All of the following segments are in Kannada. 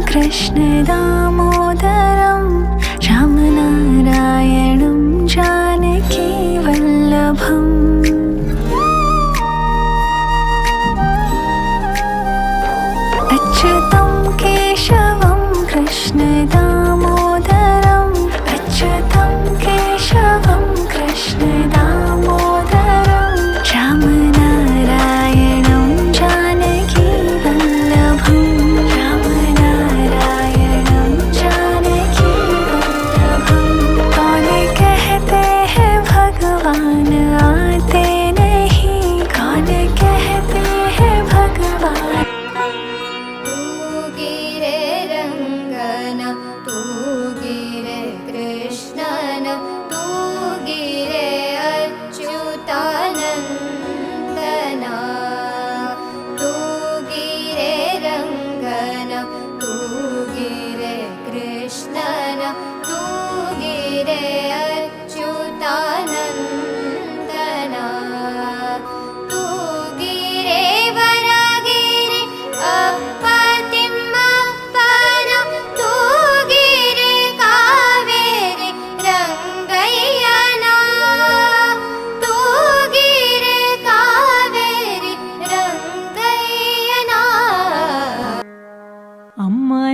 कृष्ण दामोदरं रामनारायणं जानकी वल्लभम् अच्युतं केशवं कृष्ण दामोदरम् अच्युतं केशवं कृष्ण दामोदरं रामनारायणं जानकी वल्लभम्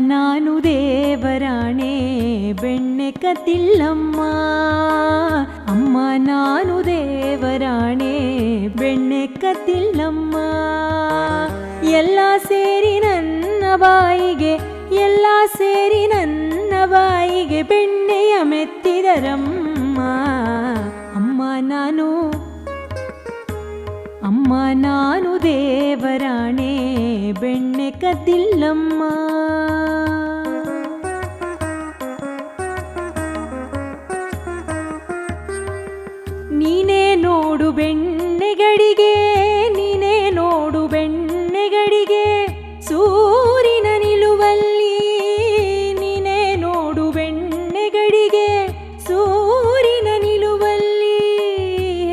ನಾನು ದೇವರಾಣೆ ಬೆಣ್ಣೆ ಕತಿಲ್ಲಮ್ಮ ಅಮ್ಮ ನಾನು ದೇವರಾಣೆ ಬೆಣ್ಣೆ ಕತಿಲ್ಲಮ್ಮ ಎಲ್ಲ ಸೇರಿ ನನ್ನ ಬಾಯಿಗೆ ಎಲ್ಲ ಸೇರಿ ನನ್ನ ಬಾಯಿಗೆ ಬೆಣ್ಣೆಯ ಮೆತ್ತಿದರಮ್ಮ ಅಮ್ಮ ನಾನು ದೇವರಾಣೆ ಬೆಣ್ಣೆ ಕತಿಲ್ಲಮ್ಮ ನೀನೇ ನೋಡು ಬೆಣ್ಣೆಗಡಿಗೆ ನೀನೇ ನೋಡು ಬೆಣ್ಣೆಗಡಿಗೆ ಸೂರಿನ ನಿಲುವಲ್ಲಿ ನೀನೇ ನೋಡು ಬೆಣ್ಣೆಗಡಿಗೆ ಸೂರಿನ ನಿಲುವಲ್ಲಿ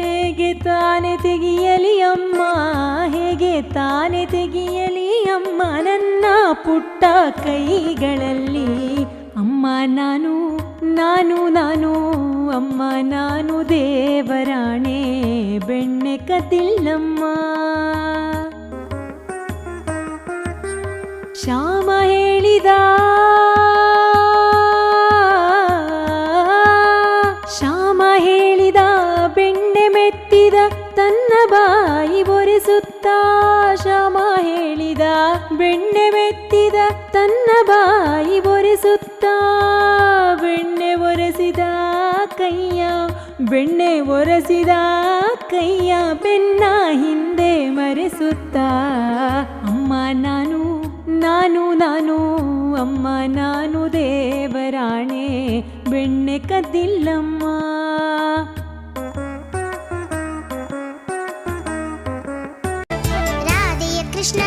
ಹೇಗೆ ತಾನೆ ತೆಗಿಯಲಿ ಅಮ್ಮ ಹೇಗೆ ತಾನೆ ತೆಗಿಯಲಿ ಅಮ್ಮ ನನ್ನ ಪುಟ್ಟ ಕೈಗಳಲ್ಲಿ ಅಮ್ಮ ನಾನು ಅಮ್ಮ ನಾನು ದೇವರಾಣೆ ಬೆಣ್ಣೆ ಕತಿಲ್ಲಮ್ಮ ಶ್ಯಾಮ ಹೇಳಿದ ಬೆಣ್ಣೆ ಮೆತ್ತಿದ ತನ್ನ ಬಾಯಿ ಒರೆಸುತ್ತಾ ಶ್ಯಾಮ ಹೇಳಿದ ಬೆಣ್ಣೆ ಮೆತ್ತಿದ ತನ್ನ ಬಾಯಿ ಒರೆಸುತ್ತಾ ಬೆಣ್ಣೆ ಒರೆಸಿದ ಕೈಯ ಬೆನ್ನ ಹಿಂದೆ ಮರೆಸುತ್ತಾ ಅಮ್ಮ ನಾನು ಅಮ್ಮ ನಾನು ದೇವರಾಣೆ ಬೆಣ್ಣೆ ಕದ್ದಿಲ್ಲಮ್ಮ ರಾಧೆಯ ಕೃಷ್ಣ